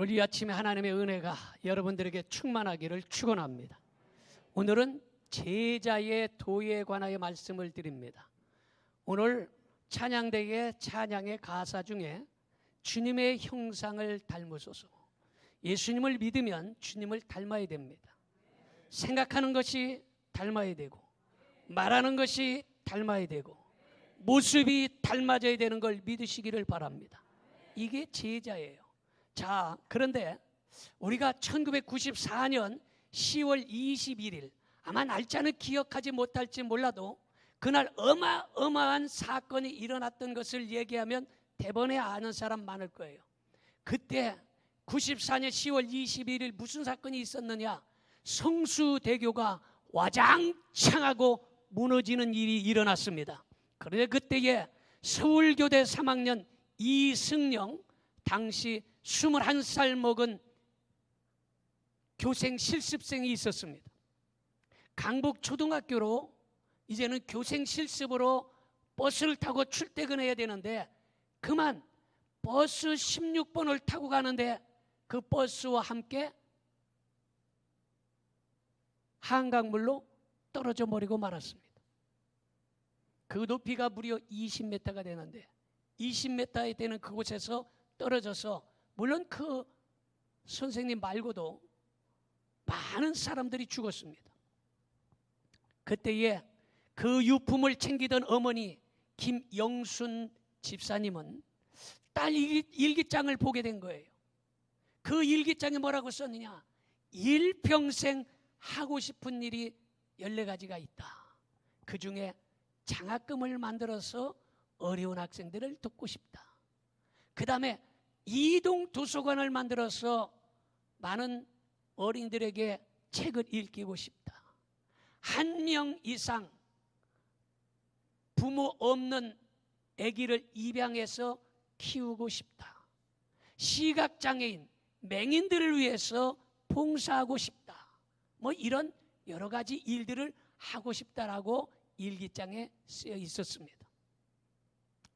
오늘 이 아침에 하나님의 은혜가 여러분들에게 충만하기를 축원합니다. 오늘은 제자의 도에 관하여 말씀을 드립니다. 오늘 찬양대의 찬양의 가사 중에 주님의 형상을 닮으소서. 예수님을 믿으면 주님을 닮아야 됩니다. 생각하는 것이 닮아야 되고, 말하는 것이 닮아야 되고, 모습이 닮아져야 되는 걸 믿으시기를 바랍니다. 이게 제자예요. 자, 그런데 우리가 1994년 10월 21일, 아마 날짜는 기억하지 못할지 몰라도 그날 어마어마한 사건이 일어났던 것을 얘기하면 대번에 아는 사람 많을 거예요. 그때 94년 10월 21일 무슨 사건이 있었느냐? 성수대교가 와장창하고 무너지는 일이 일어났습니다. 그런데 그때에 서울교대 3학년 이승영, 당시 21살 먹은 교생 실습생이 있었습니다. 강북초등학교로 이제는 교생 실습으로 버스를 타고 출퇴근해야 되는데, 그만 버스 16번을 타고 가는데 그 버스와 함께 한강물로 떨어져 버리고 말았습니다. 그 높이가 무려 20m가 되는데 20m에 되는 그곳에서 떨어져서, 물론 그 선생님 말고도 많은 사람들이 죽었습니다. 그때에 그 유품을 챙기던 어머니 김영순 집사님은 딸 일기장을 보게 된 거예요. 그 일기장에 뭐라고 썼느냐? 일평생 하고 싶은 일이 14가지가 있다. 그 중에 장학금을 만들어서 어려운 학생들을 돕고 싶다. 그 다음에 이동 도서관을 만들어서 많은 어린이들에게 책을 읽히고 싶다. 1명 이상 부모 없는 아기를 입양해서 키우고 싶다. 시각장애인, 맹인들을 위해서 봉사하고 싶다. 뭐 이런 여러 가지 일들을 하고 싶다라고 일기장에 쓰여 있었습니다.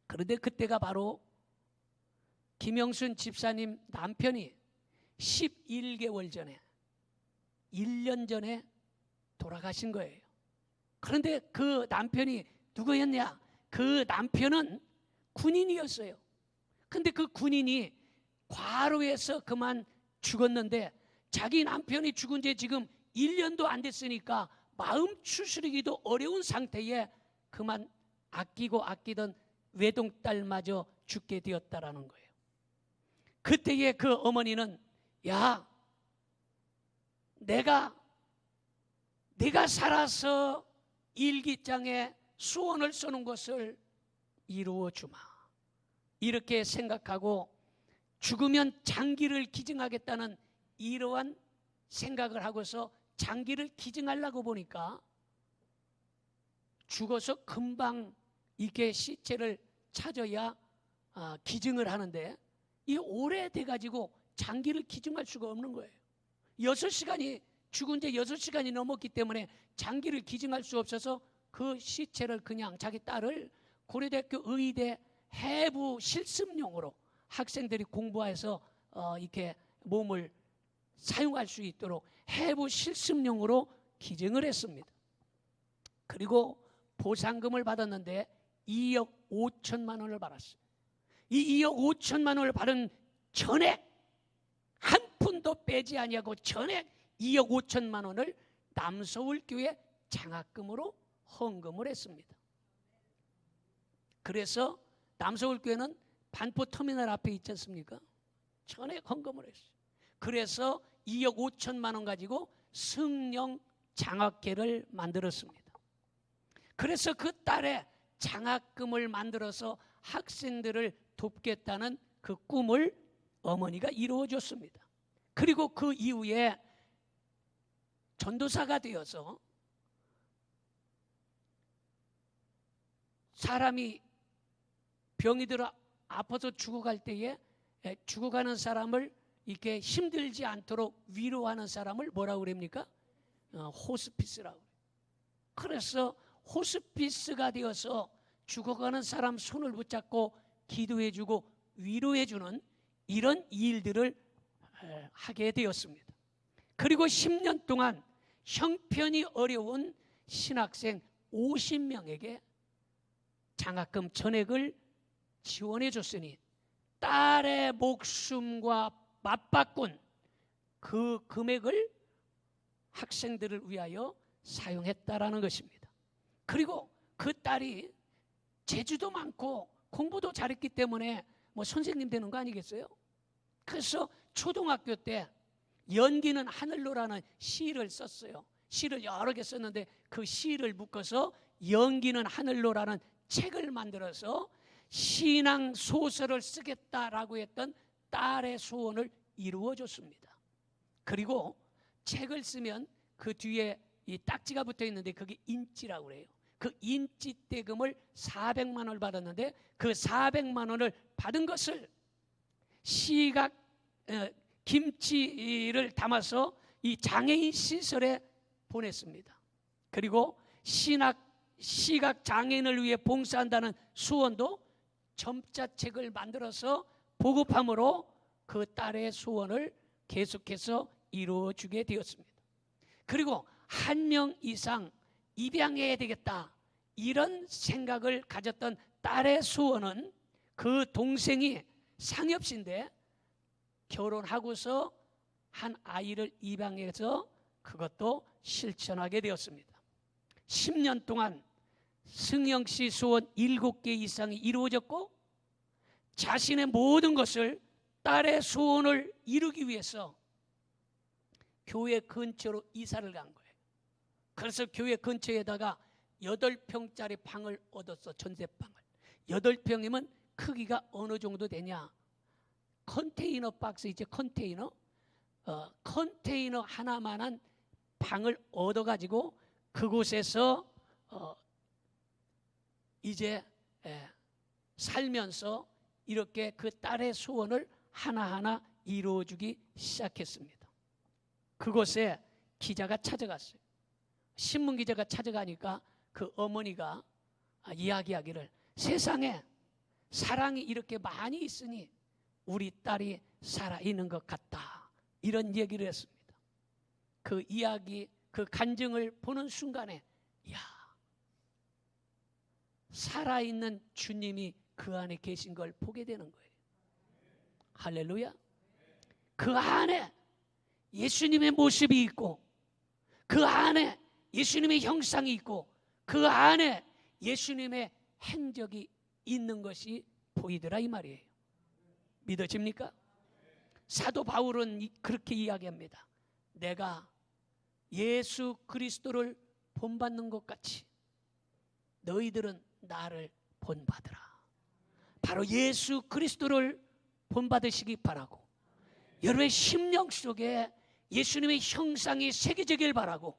그런데 그때가 바로 김영순 집사님 남편이 11개월 전에, 1년 전에 돌아가신 거예요. 그런데 그 남편이 누구였냐? 그 남편은 군인이었어요. 근데 그 군인이 과로해서 그만 죽었는데, 자기 남편이 죽은 지 지금 1년도 안 됐으니까 마음 추스리기도 어려운 상태에 그만 아끼던 외동딸마저 죽게 되었다라는 거예요. 그때에 그 어머니는, 야, 내가 살아서 일기장에 소원을 써놓은 것을 이루어 주마, 이렇게 생각하고 죽으면 장기를 기증하겠다는 이러한 생각을 하고서 장기를 기증하려고 보니까 죽어서 금방 이렇게 시체를 찾아야 기증을 하는데, 이 오래돼 가지고 장기를 기증할 수가 없는 거예요. 6시간이 죽은 지 6시간이 넘었기 때문에 장기를 기증할 수 없어서 그 시체를 그냥 자기 딸을 고려대학교 의대 해부 실습용으로 학생들이 공부해서 이렇게 몸을 사용할 수 있도록 해부 실습용으로 기증을 했습니다. 그리고 보상금을 받았는데 2억 5천만 원을 받았어요. 이 2억 5천만 원을 받은 전액, 한 푼도 빼지 아니하고 전액 2억 5천만 원을 남서울교회 장학금으로 헌금을 했습니다. 그래서 남서울교회는 반포터미널 앞에 있지 않습니까? 전액 헌금을 했어요. 그래서 2억 5천만 원 가지고 성령 장학회를 만들었습니다. 그래서 그 딸의 장학금을 만들어서 학생들을 돕겠다는 그 꿈을 어머니가 이루어줬습니다. 그리고 그 이후에 전도사가 되어서 사람이 병이 들어 아파서 죽어갈 때에 죽어가는 사람을 이렇게 힘들지 않도록 위로하는 사람을 뭐라고 그럽니까? 호스피스라고. 그래서 호스피스가 되어서 죽어가는 사람 손을 붙잡고 기도해주고 위로해주는 이런 일들을 하게 되었습니다. 그리고 10년 동안 형편이 어려운 신학생 50명에게 장학금 전액을 지원해 줬으니 딸의 목숨과 맞바꾼 그 금액을 학생들을 위하여 사용했다라는 것입니다. 그리고 그 딸이 재주도 많고 공부도 잘했기 때문에 뭐 선생님 되는 거 아니겠어요? 그래서 초등학교 때 연기는 하늘로라는 시를 썼어요. 시를 여러 개 썼는데 그 시를 묶어서 연기는 하늘로라는 책을 만들어서 신앙 소설을 쓰겠다라고 했던 딸의 소원을 이루어줬습니다. 그리고 책을 쓰면 그 뒤에 이 딱지가 붙어 있는데 그게 인지라고 그래요. 그 인지 대금을 400만 원을 받았는데 그 400만 원을 받은 것을 시각 김치를 담아서 이 장애인 시설에 보냈습니다. 그리고 시각 장애인을 위해 봉사한다는 수원도 점자책을 만들어서 보급함으로 그 딸의 소원을 계속해서 이루어주게 되었습니다. 그리고 1명 이상 입양해야 되겠다 이런 생각을 가졌던 딸의 소원은 그 동생이 상엽씨인데 결혼하고서 한 아이를 입양해서 그것도 실천하게 되었습니다. 10년 동안 승영씨 소원 7개 이상이 이루어졌고 자신의 모든 것을 딸의 소원을 이루기 위해서 교회 근처로 이사를 간 거예요. 그래서 교회 근처에다가 8평짜리 방을 얻었어. 전세방을. 8평이면 크기가 어느 정도 되냐, 컨테이너 박스 있죠. 컨테이너 하나만한 방을 얻어가지고 그곳에서 이제 살면서 이렇게 그 딸의 소원을 하나하나 이루어주기 시작했습니다. 그곳에 기자가 찾아갔어요. 신문 기자가 찾아가니까 그 어머니가 이야기하기를 세상에 사랑이 이렇게 많이 있으니 우리 딸이 살아있는 것 같다 이런 얘기를 했습니다. 그 이야기, 그 간증을 보는 순간에 이야, 살아있는 주님이 그 안에 계신 걸 보게 되는 거예요. 할렐루야. 그 안에 예수님의 모습이 있고 그 안에 예수님의 형상이 있고 그 안에 예수님의 행적이 있는 것이 보이더라 이 말이에요. 믿어집니까? 사도 바울은 그렇게 이야기합니다. 내가 예수 그리스도를 본받는 것 같이 너희들은 나를 본받으라. 바로 예수 그리스도를 본받으시기 바라고 여러분의 심령 속에 예수님의 형상이 새겨지길 바라고.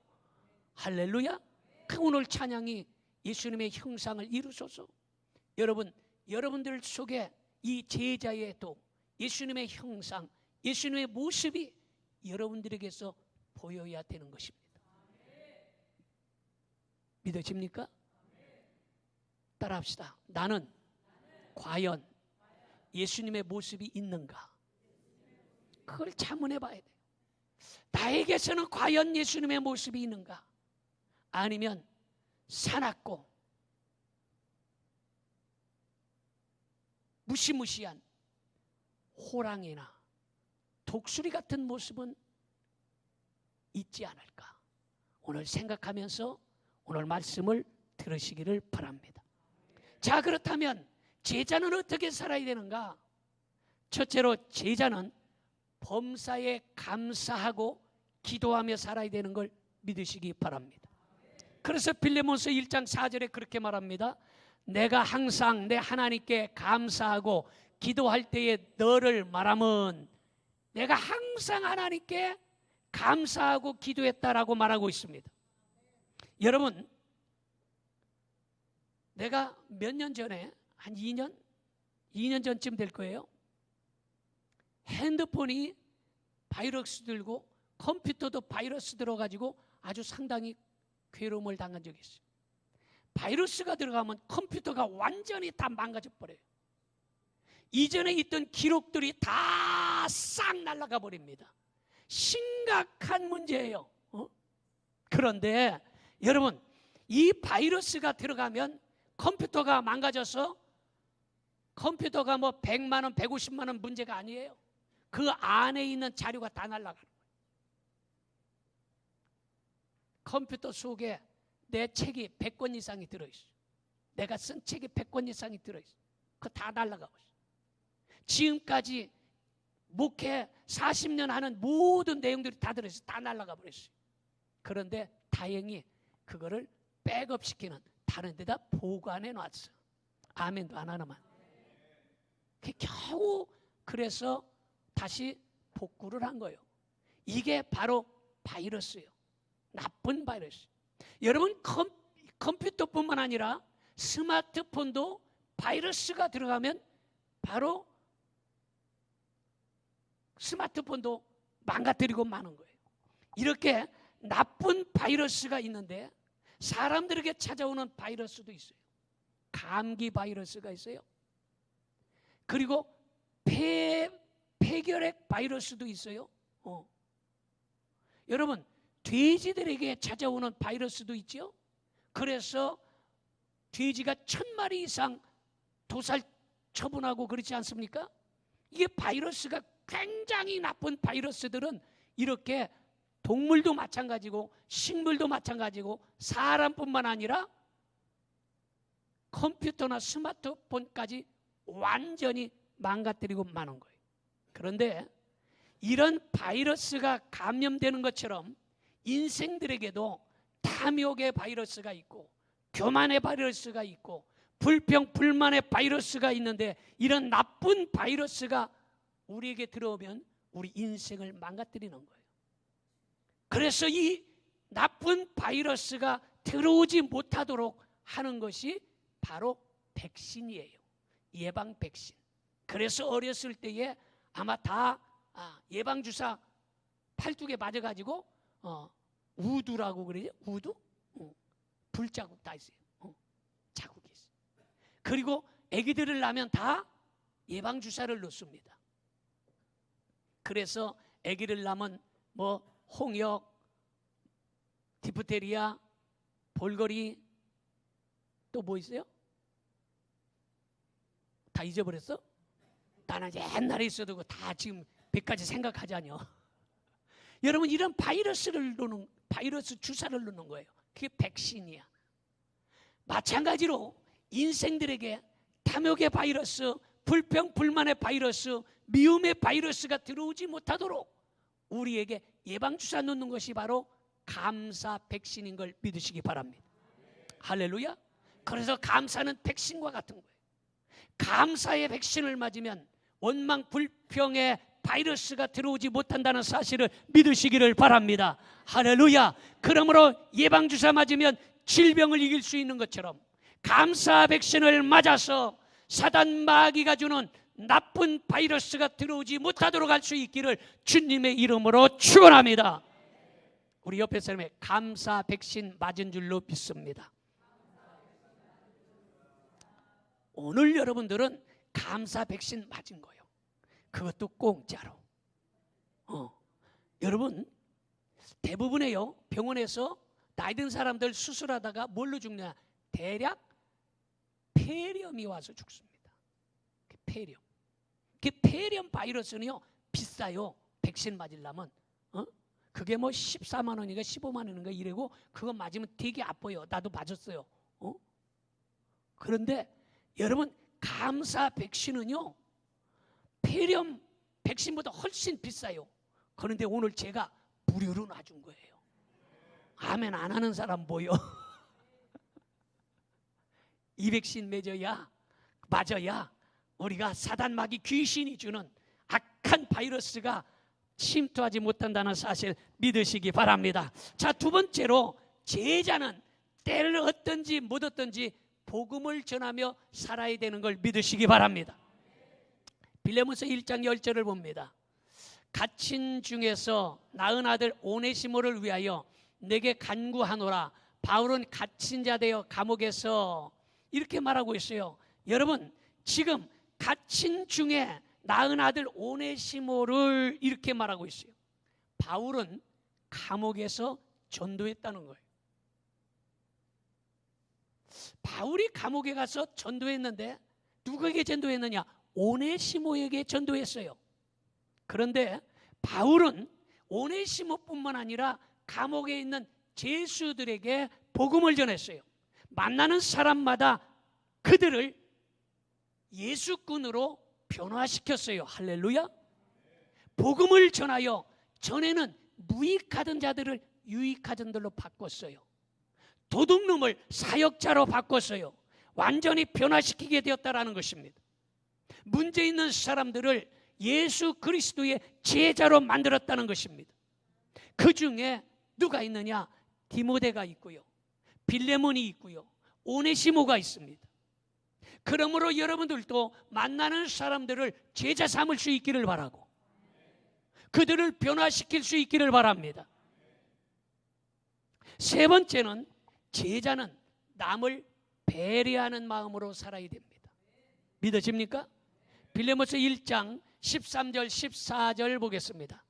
할렐루야. 그 오늘 찬양이 예수님의 형상을 이루소서. 여러분들 속에 이 제자의 도 예수님의 형상, 예수님의 모습이 여러분들에게서 보여야 되는 것입니다. 믿어집니까? 따라합시다. 나는 과연 예수님의 모습이 있는가? 그걸 자문해 봐야 돼요. 나에게서는 과연 예수님의 모습이 있는가? 아니면 사납고 무시무시한 호랑이나 독수리 같은 모습은 있지 않을까? 오늘 생각하면서 오늘 말씀을 들으시기를 바랍니다. 자, 그렇다면 제자는 어떻게 살아야 되는가? 첫째로 제자는 범사에 감사하고 기도하며 살아야 되는 걸 믿으시기 바랍니다. 그래서 빌레몬서 1장 4절에 그렇게 말합니다. 내가 항상 내 하나님께 감사하고 기도할 때에 너를 말하면 내가 항상 하나님께 감사하고 기도했다라고 말하고 있습니다. 여러분, 내가 몇 년 전에 한 2년 전쯤 될 거예요. 핸드폰이 바이러스 들고 컴퓨터도 바이러스 들어가지고 아주 상당히 괴로움을 당한 적이 있어요. 바이러스가 들어가면 컴퓨터가 완전히 다 망가져 버려요. 이전에 있던 기록들이 다 다 싹 날아가 버립니다. 심각한 문제예요. 그런데 여러분, 이 바이러스가 들어가면 컴퓨터가 망가져서 컴퓨터가 뭐 100만 원, 150만 원 문제가 아니에요. 그 안에 있는 자료가 다 날아가는 거예요. 컴퓨터 속에 내 책이 100권 이상이 들어있어요. 내가 쓴 책이 100권 이상이 들어있어요. 그거 다 날아가고 있어요. 지금까지 목회 40년 하는 모든 내용들이 다 들어있어요. 다 날아가 버렸어요. 그런데 다행히 그거를 백업시키는 다른 데다 보관해 놨어. 아멘도 안 하나만. 겨우 그래서 다시 복구를 한 거예요. 이게 바로 바이러스예요. 나쁜 바이러스. 여러분, 컴퓨터뿐만 아니라 스마트폰도 바이러스가 들어가면 바로 스마트폰도 망가뜨리고 마는 거예요. 이렇게 나쁜 바이러스가 있는데 사람들에게 찾아오는 바이러스도 있어요. 감기 바이러스가 있어요. 그리고 폐결핵 바이러스도 있어요. 여러분, 돼지들에게 찾아오는 바이러스도 있죠. 그래서 돼지가 1000마리 이상 도살 처분하고 그렇지 않습니까? 이게 바이러스가 굉장히 나쁜 바이러스들은 이렇게 동물도 마찬가지고 식물도 마찬가지고 사람뿐만 아니라 컴퓨터나 스마트폰까지 완전히 망가뜨리고 마는 거예요. 그런데 이런 바이러스가 감염되는 것처럼 인생들에게도 탐욕의 바이러스가 있고 교만의 바이러스가 있고 불평 불만의 바이러스가 있는데 이런 나쁜 바이러스가 우리에게 들어오면 우리 인생을 망가뜨리는 거예요. 그래서 이 나쁜 바이러스가 들어오지 못하도록 하는 것이 바로 백신이에요. 예방 백신. 그래서 어렸을 때에 아마 다 예방주사 12개 맞아가지고 우두라고 그러죠? 우두? 불자국 다 있어요. 자국이 있어요. 그리고 아기들을 낳으면 다 예방주사를 놓습니다. 그래서 아기를 낳으면 뭐 홍역, 디프테리아, 볼거리 또 뭐 있어요? 다 잊어버렸어? 나는 옛날에 있어도 다 지금 100가지 생각하자뇨. 여러분, 이런 바이러스 주사를 놓는 거예요. 그게 백신이야. 마찬가지로 인생들에게 탐욕의 바이러스, 불평 불만의 바이러스, 미움의 바이러스가 들어오지 못하도록 우리에게 예방주사 놓는 것이 바로 감사 백신인 걸 믿으시기 바랍니다. 할렐루야. 그래서 감사는 백신과 같은 거예요. 감사의 백신을 맞으면 원망 불평의 바이러스가 들어오지 못한다는 사실을 믿으시기를 바랍니다. 할렐루야. 그러므로 예방주사 맞으면 질병을 이길 수 있는 것처럼 감사 백신을 맞아서 사단 마귀가 주는 나쁜 바이러스가 들어오지 못하도록 할 수 있기를 주님의 이름으로 축원합니다. 우리 옆에 사람의 감사 백신 맞은 줄로 믿습니다. 오늘 여러분들은 감사 백신 맞은 거예요. 그것도 공짜로. 여러분, 대부분의요 병원에서 나이 든 사람들 수술하다가 뭘로 죽냐? 대략 폐렴이 와서 죽습니다. 폐렴. 그 폐렴 바이러스는요 비싸요. 백신 맞으려면 그게 뭐 14만 원인가 15만 원인가 이래고 그거 맞으면 되게 아파요. 나도 맞았어요. 그런데 여러분, 감사 백신은요 폐렴 백신보다 훨씬 비싸요. 그런데 오늘 제가 무료로 놔준 거예요. 아멘 안 하는 사람 보여? 이 백신 맞아야 우리가 사단 마귀 귀신이 주는 악한 바이러스가 침투하지 못한다는 사실 믿으시기 바랍니다. 자, 두 번째로 제자는 때를 얻든지 못 얻든지 복음을 전하며 살아야 되는 걸 믿으시기 바랍니다. 빌레몬서 1장 10절을 봅니다. 갇힌 중에서 낳은 아들 오네시모를 위하여 내게 간구하노라. 바울은 갇힌 자 되어 감옥에서 이렇게 말하고 있어요. 여러분, 지금 갇힌 중에 낳은 아들 오네시모를 이렇게 말하고 있어요. 바울은 감옥에서 전도했다는 거예요. 바울이 감옥에 가서 전도했는데 누구에게 전도했느냐? 오네시모에게 전도했어요. 그런데 바울은 오네시모뿐만 아니라 감옥에 있는 죄수들에게 복음을 전했어요. 만나는 사람마다 그들을 예수꾼으로 변화시켰어요. 할렐루야. 복음을 전하여 전에는 무익하던 자들을 유익하던 들로 바꿨어요. 도둑놈을 사역자로 바꿨어요. 완전히 변화시키게 되었다라는 것입니다. 문제 있는 사람들을 예수 그리스도의 제자로 만들었다는 것입니다. 그 중에 누가 있느냐? 디모데가 있고요, 빌레몬이 있고요, 오네시모가 있습니다. 그러므로 여러분들도 만나는 사람들을 제자 삼을 수 있기를 바라고 그들을 변화시킬 수 있기를 바랍니다. 세 번째는 제자는 남을 배려하는 마음으로 살아야 됩니다. 믿어집니까? 빌레몬서 1장 13절 14절 보겠습니다.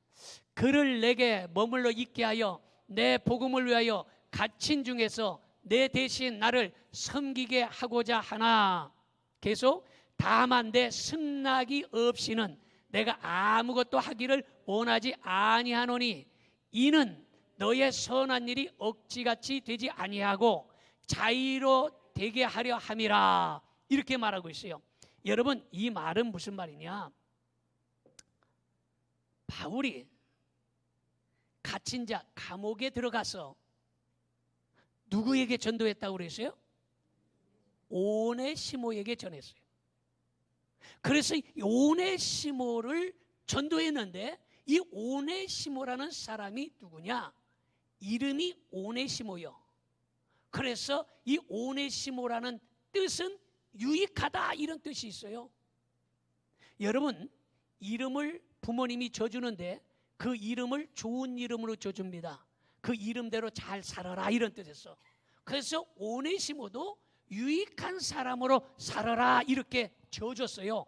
그를 내게 머물러 있게 하여 내 복음을 위하여 갇힌 중에서 내 대신 나를 섬기게 하고자 하나. 계속 다만 내 승낙이 없이는 내가 아무것도 하기를 원하지 아니하노니 이는 너의 선한 일이 억지같이 되지 아니하고 자의로 되게 하려 함이라. 이렇게 말하고 있어요. 여러분, 이 말은 무슨 말이냐? 바울이 갇힌 자 감옥에 들어가서 누구에게 전도했다고 그랬어요? 오네시모에게 전했어요. 그래서 오네시모를 전도했는데 이 오네시모라는 사람이 누구냐? 이름이 오네시모요. 그래서 이 오네시모라는 뜻은 유익하다, 이런 뜻이 있어요. 여러분, 이름을 부모님이 줘주는데 그 이름을 좋은 이름으로 줘줍니다. 그 이름대로 잘 살아라, 이런 뜻에서. 그래서 오네시모도 유익한 사람으로 살아라 이렇게 지어줬어요.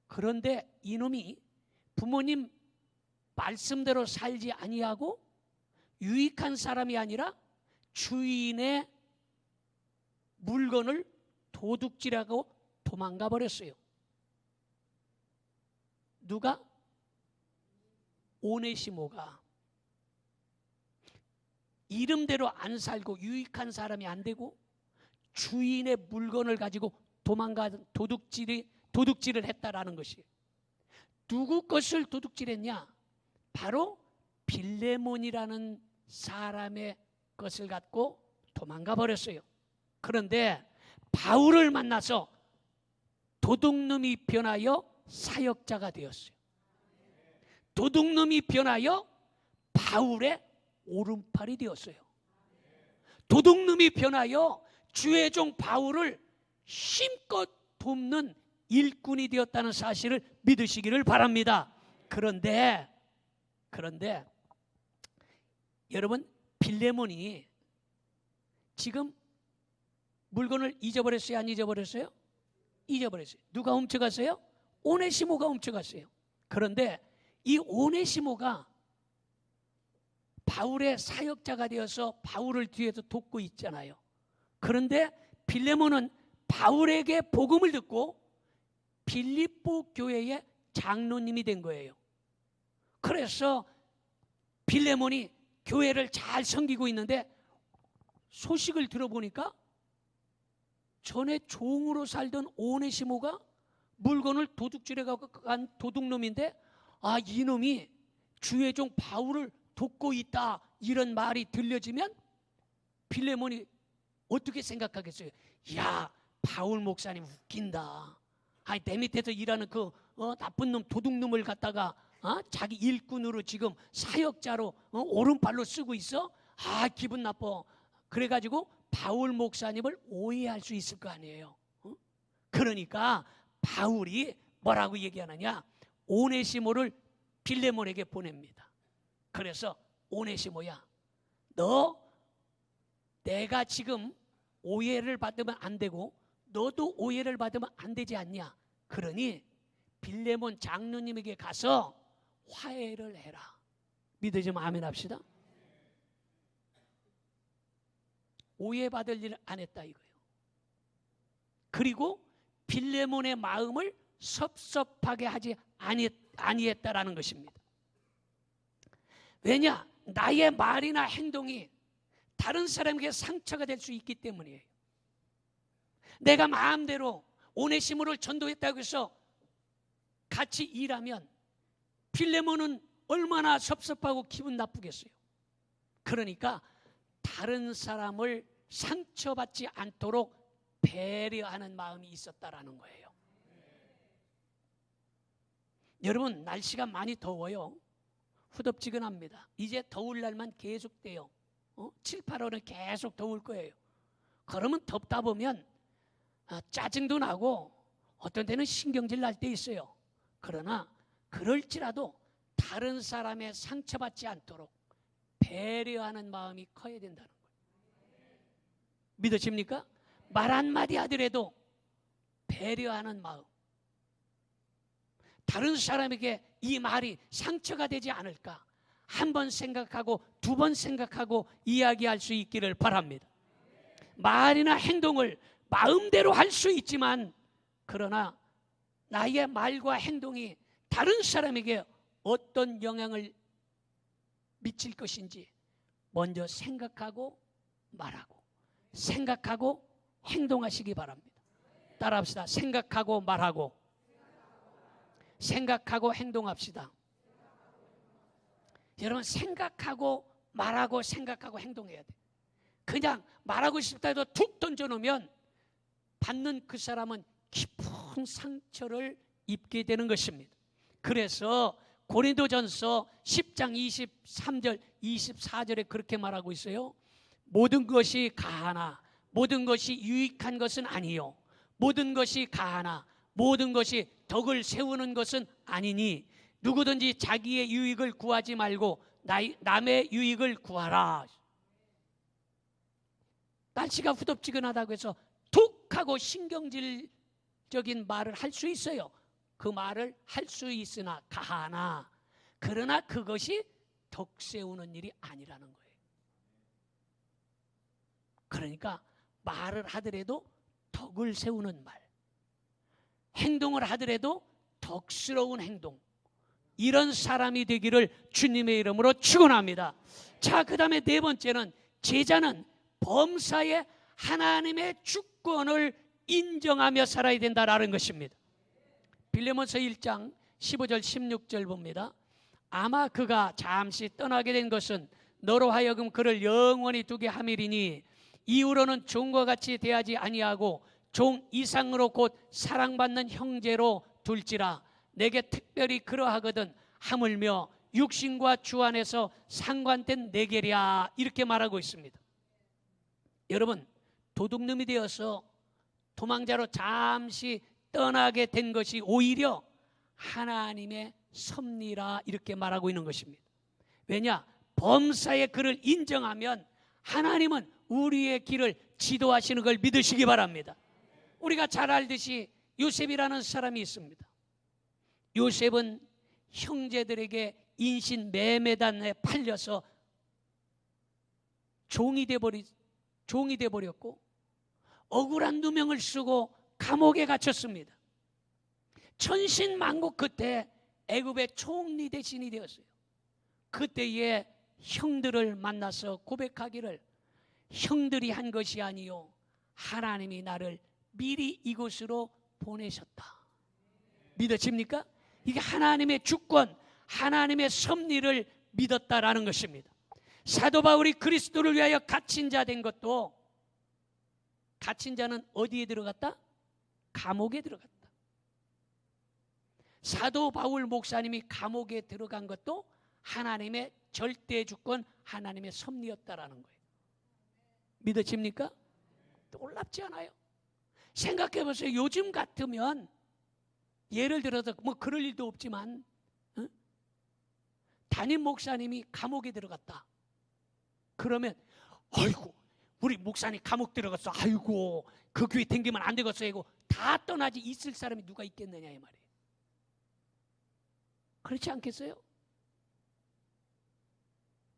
그런데 이놈이 부모님 말씀대로 살지 아니하고 유익한 사람이 아니라 주인의 물건을 도둑질하고 도망가 버렸어요. 누가? 오네시모가. 이름대로 안 살고 유익한 사람이 안 되고 주인의 물건을 가지고 도망간 도둑질을 했다라는 것이. 누구 것을 도둑질했냐? 바로 빌레몬이라는 사람의 것을 갖고 도망가 버렸어요. 그런데 바울을 만나서 도둑놈이 변하여 사역자가 되었어요. 도둑놈이 변하여 바울의 오른팔이 되었어요. 도둑놈이 변하여 주의 종 바울을 힘껏 돕는 일꾼이 되었다는 사실을 믿으시기를 바랍니다. 그런데 여러분, 빌레몬이 지금 물건을 잊어버렸어요? 안 잊어버렸어요? 잊어버렸어요. 누가 훔쳐갔어요? 오네시모가 훔쳐갔어요. 그런데 이 오네시모가 바울의 사역자가 되어서 바울을 뒤에서 돕고 있잖아요. 그런데 빌레몬은 바울에게 복음을 듣고 빌립보 교회의 장로님이 된 거예요. 그래서 빌레몬이 교회를 잘 섬기고 있는데 소식을 들어보니까 전에 종으로 살던 오네시모가 물건을 도둑질해 갖고 간 도둑놈인데, 아, 이놈이 주의 종 바울을 돕고 있다, 이런 말이 들려지면 빌레몬이 어떻게 생각하겠어요? 야, 바울 목사님 웃긴다. 아니, 내 밑에서 일하는 그 나쁜 놈, 도둑놈을 갖다가 자기 일꾼으로 지금 사역자로 오른팔로 쓰고 있어? 아, 기분 나빠. 그래가지고 바울 목사님을 오해할 수 있을 거 아니에요. 그러니까 바울이 뭐라고 얘기하느냐? 오네시모를 빌레몬에게 보냅니다. 그래서 오네시모야, 너 내가 지금 오해를 받으면 안 되고 너도 오해를 받으면 안 되지 않냐? 그러니 빌레몬 장로님에게 가서 화해를 해라. 믿으시면 아멘 합시다. 오해받을 일을 안 했다 이거예요. 그리고 빌레몬의 마음을 섭섭하게 하지 아니했다라는 것입니다. 왜냐? 나의 말이나 행동이 다른 사람에게 상처가 될 수 있기 때문이에요. 내가 마음대로 오네시모를 전도했다고 해서 같이 일하면 빌레몬은 얼마나 섭섭하고 기분 나쁘겠어요. 그러니까 다른 사람을 상처받지 않도록 배려하는 마음이 있었다라는 거예요. 여러분, 날씨가 많이 더워요. 후덥지근합니다. 이제 더울 날만 계속 돼요. 7, 8월은 계속 더울 거예요. 그러면 덥다 보면 짜증도 나고 어떤 때는 신경질 날 때 있어요. 그러나 그럴지라도 다른 사람의 상처받지 않도록 배려하는 마음이 커야 된다는 거예요. 믿으십니까? 말 한마디 하더라도 배려하는 마음. 다른 사람에게 이 말이 상처가 되지 않을까 한 번 생각하고 두 번 생각하고 이야기할 수 있기를 바랍니다. 말이나 행동을 마음대로 할 수 있지만 그러나 나의 말과 행동이 다른 사람에게 어떤 영향을 미칠 것인지 먼저 생각하고 말하고 생각하고 행동하시기 바랍니다. 따라합시다. 생각하고 말하고 생각하고 행동합시다. 여러분, 생각하고 말하고 생각하고 행동해야 돼. 그냥 말하고 싶다 해도 툭 던져놓으면 받는 그 사람은 깊은 상처를 입게 되는 것입니다. 그래서 고린도전서 10장 23절 24절에 그렇게 말하고 있어요. 모든 것이 가하나 모든 것이 유익한 것은 아니요 모든 것이 가하나 모든 것이 덕을 세우는 것은 아니니 누구든지 자기의 유익을 구하지 말고 남의 유익을 구하라. 날씨가 후덥지근하다고 해서 툭 하고 신경질적인 말을 할 수 있어요. 그 말을 할 수 있으나 가하나 그러나 그것이 덕 세우는 일이 아니라는 거예요. 그러니까 말을 하더라도 덕을 세우는 말, 행동을 하더라도 덕스러운 행동, 이런 사람이 되기를 주님의 이름으로 축원합니다. 자, 그 다음에 네 번째는 제자는 범사에 하나님의 주권을 인정하며 살아야 된다라는 것입니다. 빌레몬서 1장 15절 16절 봅니다. 아마 그가 잠시 떠나게 된 것은 너로 하여금 그를 영원히 두게 함이리니 이후로는 종과 같이 대하지 아니하고 종 이상으로 곧 사랑받는 형제로 둘지라. 내게 특별히 그러하거든 하물며 육신과 주 안에서 상관된 내게랴. 이렇게 말하고 있습니다. 여러분, 도둑놈이 되어서 도망자로 잠시 떠나게 된 것이 오히려 하나님의 섭리라 이렇게 말하고 있는 것입니다. 왜냐? 범사의 그를 인정하면 하나님은 우리의 길을 지도하시는 걸 믿으시기 바랍니다. 우리가 잘 알듯이 요셉이라는 사람이 있습니다. 요셉은 형제들에게 인신 매매단에 팔려서 종이 되어버렸고 억울한 누명을 쓰고 감옥에 갇혔습니다. 천신만고 끝에 애굽의 총리 대신이 되었어요. 그때에 형들을 만나서 고백하기를 형들이 한 것이 아니요 하나님이 나를 미리 이곳으로 보내셨다. 믿어집니까? 이게 하나님의 주권, 하나님의 섭리를 믿었다라는 것입니다. 사도 바울이 그리스도를 위하여 갇힌 자 된 것도, 갇힌 자는 어디에 들어갔다? 감옥에 들어갔다. 사도 바울 목사님이 감옥에 들어간 것도 하나님의 절대 주권, 하나님의 섭리였다라는 거예요. 믿어집니까? 놀랍지 않아요? 생각해 보세요. 요즘 같으면 예를 들어서 뭐 그럴 일도 없지만 담임 목사님이 감옥에 들어갔다. 그러면 아이고 우리 목사님 감옥 들어갔어. 아이고 그 교회 댕기면 안 되겠어. 이거 다 떠나지 있을 사람이 누가 있겠느냐 이 말이에요. 그렇지 않겠어요?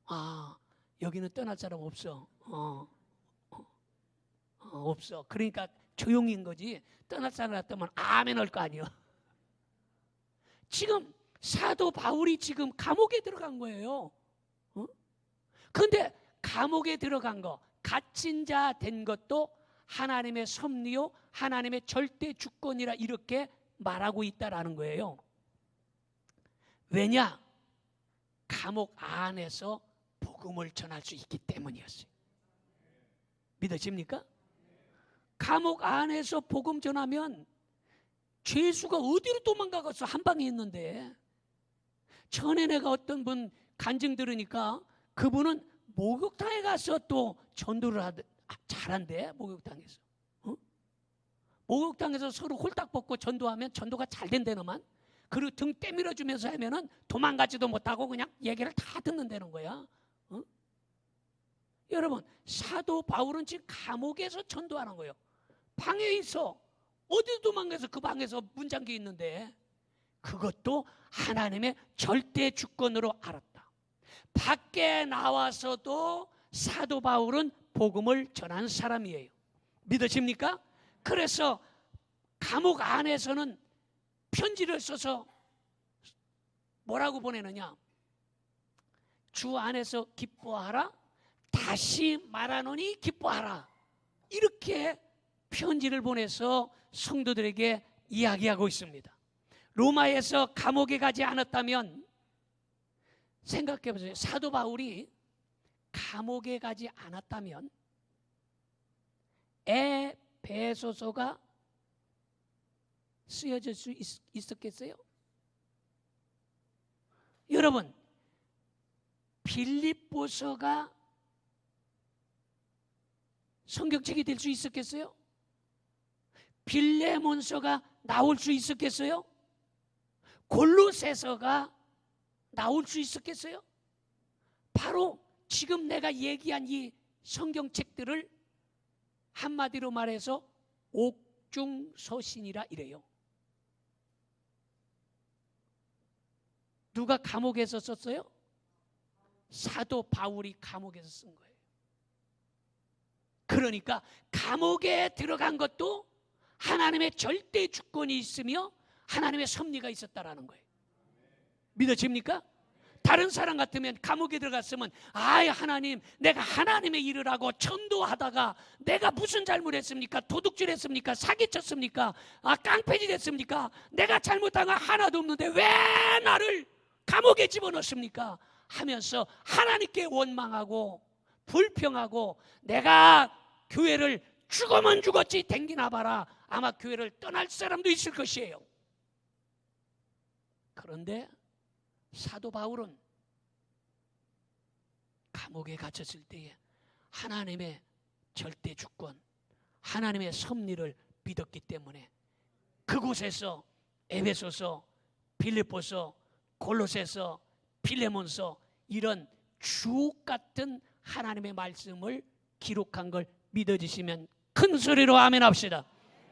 아, 여기는 떠날 사람 없어. 없어. 그러니까 조용인 거지. 떠날 사람 같으면 아멘 할 거 아니에요. 지금 사도 바울이 지금 감옥에 들어간 거예요. 그런데 감옥에 들어간 거, 갇힌 자 된 것도 하나님의 섭리요, 하나님의 절대 주권이라 이렇게 말하고 있다라는 거예요. 왜냐? 감옥 안에서 복음을 전할 수 있기 때문이었어요. 믿어집니까? 감옥 안에서 복음 전하면 죄수가 어디로 도망가겠어? 한 방에 있는데. 전에 내가 어떤 분 간증 들으니까 그분은 목욕탕에 가서 또 전도를 잘한대. 목욕탕에서. 목욕탕에서 서로 홀딱 벗고 전도하면 전도가 잘 된다너만. 그리고 등 때밀어주면서 하면은 도망가지도 못하고 그냥 얘기를 다 듣는다는 거야. 여러분, 사도 바울은 지금 감옥에서 전도하는 거예요. 방에 있어. 어디 도망가서 그 방에서 문 잠겨 있는데 그것도 하나님의 절대 주권으로 알았다. 밖에 나와서도 사도 바울은 복음을 전한 사람이에요. 믿어집니까? 그래서 감옥 안에서는 편지를 써서 뭐라고 보내느냐? 주 안에서 기뻐하라. 다시 말하노니 기뻐하라. 이렇게 편지를 보내서 성도들에게 이야기하고 있습니다. 로마에서 감옥에 가지 않았다면 생각해 보세요. 사도 바울이 감옥에 가지 않았다면 에베소서가 쓰여질 수 있었겠어요? 여러분, 빌립보서가 성경책이 될 수 있었겠어요? 빌레몬서가 나올 수 있었겠어요? 골로새서가 나올 수 있었겠어요? 바로 지금 내가 얘기한 이 성경책들을 한마디로 말해서 옥중서신이라 이래요. 누가 감옥에서 썼어요? 사도 바울이 감옥에서 쓴 거예요. 그러니까 감옥에 들어간 것도 하나님의 절대 주권이 있으며 하나님의 섭리가 있었다라는 거예요. 믿어집니까? 다른 사람 같으면 감옥에 들어갔으면 아이 하나님, 내가 하나님의 일을 하고 전도하다가 내가 무슨 잘못했습니까? 도둑질했습니까? 사기쳤습니까? 깡패짓했습니까? 내가 잘못한 거 하나도 없는데 왜 나를 감옥에 집어넣습니까? 하면서 하나님께 원망하고 불평하고 내가 교회를 죽으면 죽었지 댕기나 봐라. 아마 교회를 떠날 사람도 있을 것이에요. 그런데 사도 바울은 감옥에 갇혔을 때에 하나님의 절대 주권, 하나님의 섭리를 믿었기 때문에 그곳에서 에베소서, 빌립보서, 골로새서, 필레몬서 이런 주옥 같은 하나님의 말씀을 기록한 걸 믿어주시면 큰 소리로 아멘 합시다.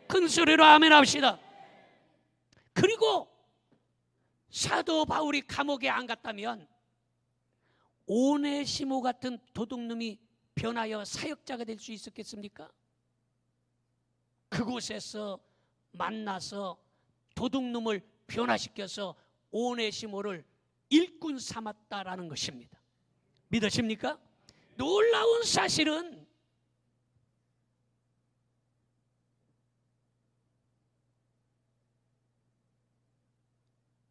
큰 소리로 아멘 합시다. 그리고 사도 바울이 감옥에 안 갔다면 오네시모 같은 도둑놈이 변하여 사역자가 될 수 있었겠습니까? 그곳에서 만나서 도둑놈을 변화시켜서 오네시모를 일꾼 삼았다라는 것입니다. 믿으십니까? 놀라운 사실은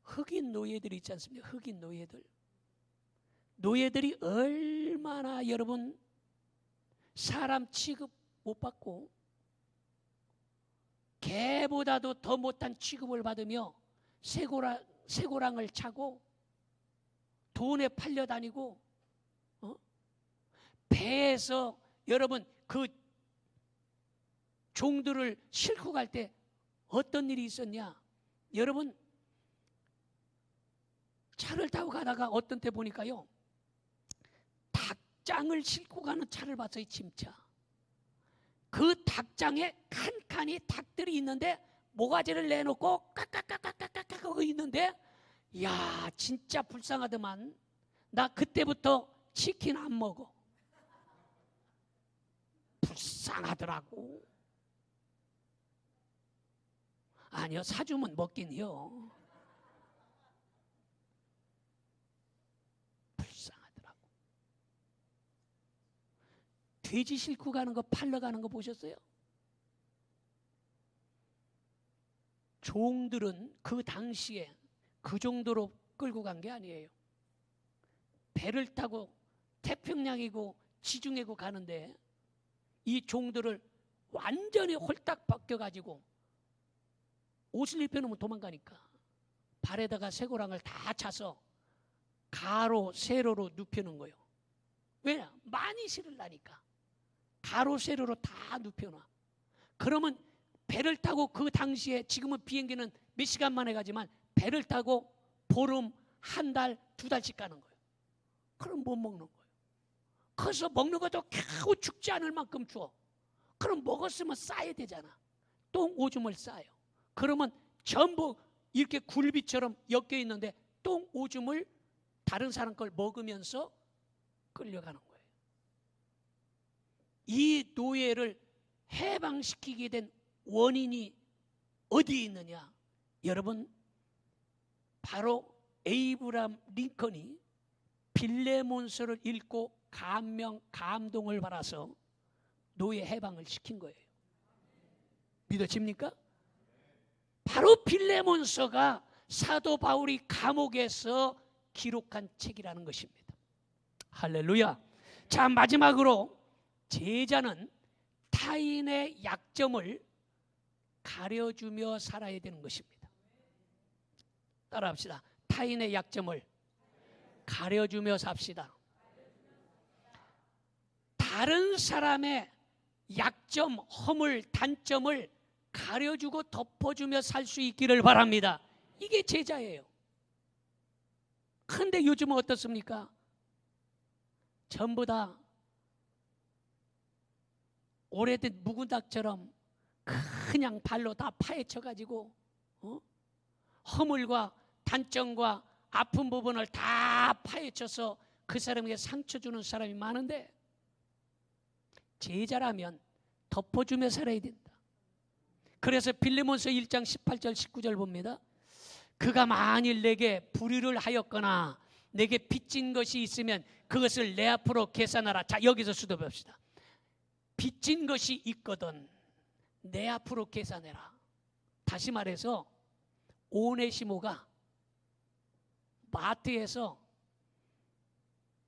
흑인 노예들이 있지 않습니까? 흑인 노예들이 얼마나 여러분 사람 취급 못 받고 개보다도 더 못한 취급을 받으며 쇠고랑을 차고 돈에 팔려 다니고 배에서 여러분 그 종들을 싣고 갈 때 어떤 일이 있었냐? 여러분 차를 타고 가다가 어떤 때 보니까요 닭장을 싣고 가는 차를 봤어요. 침차. 그 닭장에 칸칸이 닭들이 있는데 모가지를 내놓고 깍깍깍깍깍깍 하고 있는데 야, 진짜 불쌍하더만. 나 그때부터 치킨 안 먹어. 불쌍하더라고. 아니요, 사주면 먹긴 해요. 불쌍하더라고. 돼지 싣고 가는 거, 팔러 가는 거 보셨어요? 종들은 그 당시에 그 정도로 끌고 간 게 아니에요. 배를 타고 태평양이고 지중해고 가는데 이 종들을 완전히 홀딱 벗겨가지고 옷을 입혀놓으면 도망가니까 발에다가 쇠고랑을 다 차서 가로 세로로 눕혀놓은 거예요. 왜냐? 많이 실으려니까 가로 세로로 다 눕혀놔. 그러면 배를 타고 그 당시에, 지금은 비행기는 몇 시간 만에 가지만 배를 타고 보름, 한 달, 두 달씩 가는 거예요. 그럼 못 먹는 거예요. 그래서 먹는 것도 겨우 죽지 않을 만큼 줘. 그럼 먹었으면 싸야 되잖아. 똥 오줌을 싸요. 그러면 전부 이렇게 굴비처럼 엮여 있는데 똥 오줌을 다른 사람 걸 먹으면서 끌려가는 거예요. 이 노예를 해방시키게 된 원인이 어디에 있느냐? 여러분, 바로 에이브람 링컨이 빌레몬서를 읽고 감동을 받아서 노예 해방을 시킨 거예요. 믿어집니까? 바로 빌레몬서가 사도 바울이 감옥에서 기록한 책이라는 것입니다. 할렐루야. 자, 마지막으로 제자는 타인의 약점을 가려주며 살아야 되는 것입니다. 따라합시다. 타인의 약점을 가려주며 삽시다. 다른 사람의 약점, 허물, 단점을 가려주고 덮어주며 살 수 있기를 바랍니다. 이게 제자예요. 그런데 요즘은 어떻습니까? 전부 다 오래된 묵은 닭처럼 그냥 발로 다 파헤쳐가지고 허물과 단점과 아픈 부분을 다 파헤쳐서 그 사람에게 상처 주는 사람이 많은데, 제자라면 덮어주며 살아야 된다. 그래서 빌레몬서 1장 18절 19절 봅니다. 그가 만일 내게 불의를 하였거나 내게 빚진 것이 있으면 그것을 내 앞으로 계산하라. 자, 여기서 수도봅시다. 빚진 것이 있거든 내 앞으로 계산해라. 다시 말해서 오네시모가 마트에서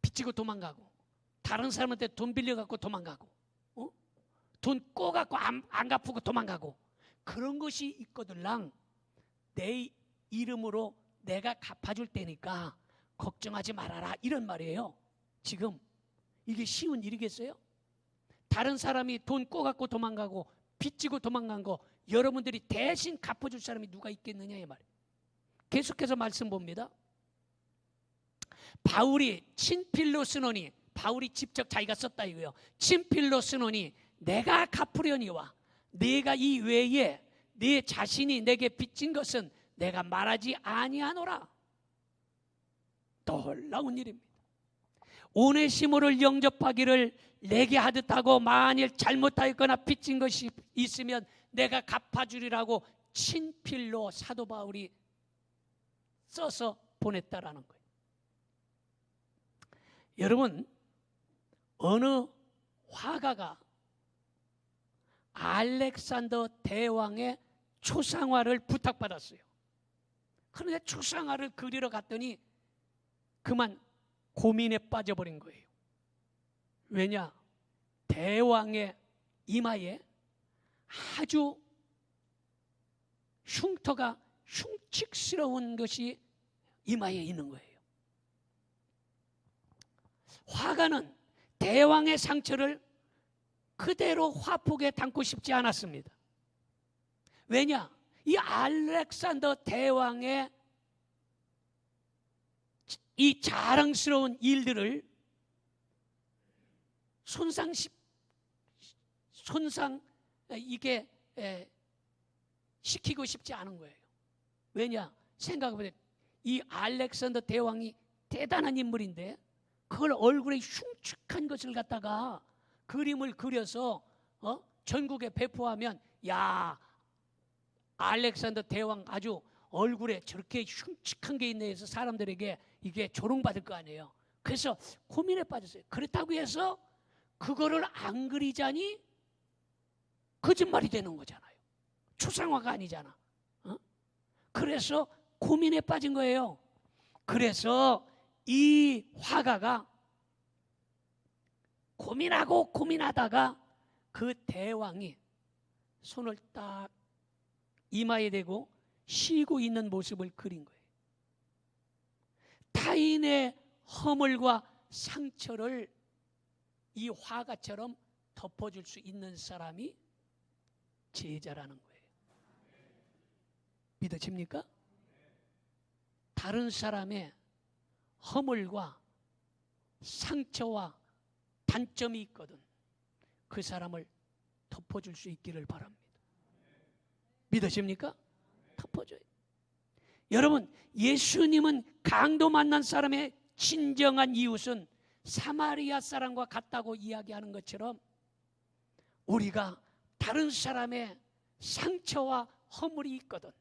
빚지고 도망가고 다른 사람한테 돈 빌려갖고 도망가고 돈 꼬갖고 안 갚고 도망가고 그런 것이 있거들랑 내 이름으로 내가 갚아줄 테니까 걱정하지 말아라, 이런 말이에요. 지금 이게 쉬운 일이겠어요? 다른 사람이 돈 꼬갖고 도망가고 빚지고 도망간 거 여러분들이 대신 갚아줄 사람이 누가 있겠느냐, 이 말이에요. 계속해서 말씀 봅니다. 바울이 친필로 쓰노니, 바울이 직접 자기가 썼다 이거예요. 친필로 쓰노니 내가 갚으려니와 내가 이 외에 내 자신이 내게 빚진 것은 내가 말하지 아니하노라. 놀라운 일입니다. 오네시모를 영접하기를 내게 하듯하고 만일 잘못하였거나 빚진 것이 있으면 내가 갚아주리라고 친필로 사도 바울이 써서 보냈다라는 거예요. 여러분, 어느 화가가 알렉산더 대왕의 초상화를 부탁받았어요. 그런데 초상화를 그리러 갔더니 그만 고민에 빠져버린 거예요. 왜냐? 대왕의 이마에 아주 흉터가 흉측스러운 것이 이마에 있는 거예요. 화가는 대왕의 상처를 그대로 화폭에 담고 싶지 않았습니다. 왜냐? 이 알렉산더 대왕의 이 자랑스러운 일들을 시키고 싶지 않은 거예요. 왜냐? 생각해보세요. 이 알렉산더 대왕이 대단한 인물인데 그걸 얼굴에 흉측한 것을 갖다가 그림을 그려서 전국에 배포하면 야, 알렉산더 대왕 아주 얼굴에 저렇게 흉측한 게 있네 해서 사람들에게 이게 조롱받을 거 아니에요. 그래서 고민에 빠졌어요. 그렇다고 해서 그거를 안 그리자니 거짓말이 되는 거잖아요. 추상화가 아니잖아. 그래서 고민에 빠진 거예요. 그래서 이 화가가 고민하다가 그 대왕이 손을 딱 이마에 대고 쉬고 있는 모습을 그린 거예요. 타인의 허물과 상처를 이 화가처럼 덮어줄 수 있는 사람이 제자라는 거예요. 믿어집니까? 다른 사람의 허물과 상처와 단점이 있거든 그 사람을 덮어줄 수 있기를 바랍니다. 믿으십니까? 덮어줘요. 여러분, 예수님은 강도 만난 사람의 진정한 이웃은 사마리아 사람과 같다고 이야기하는 것처럼 우리가 다른 사람의 상처와 허물이 있거든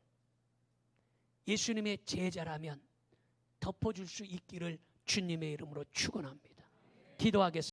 예수님의 제자라면 덮어줄 수 있기를 주님의 이름으로 축원합니다. 기도하겠습니다.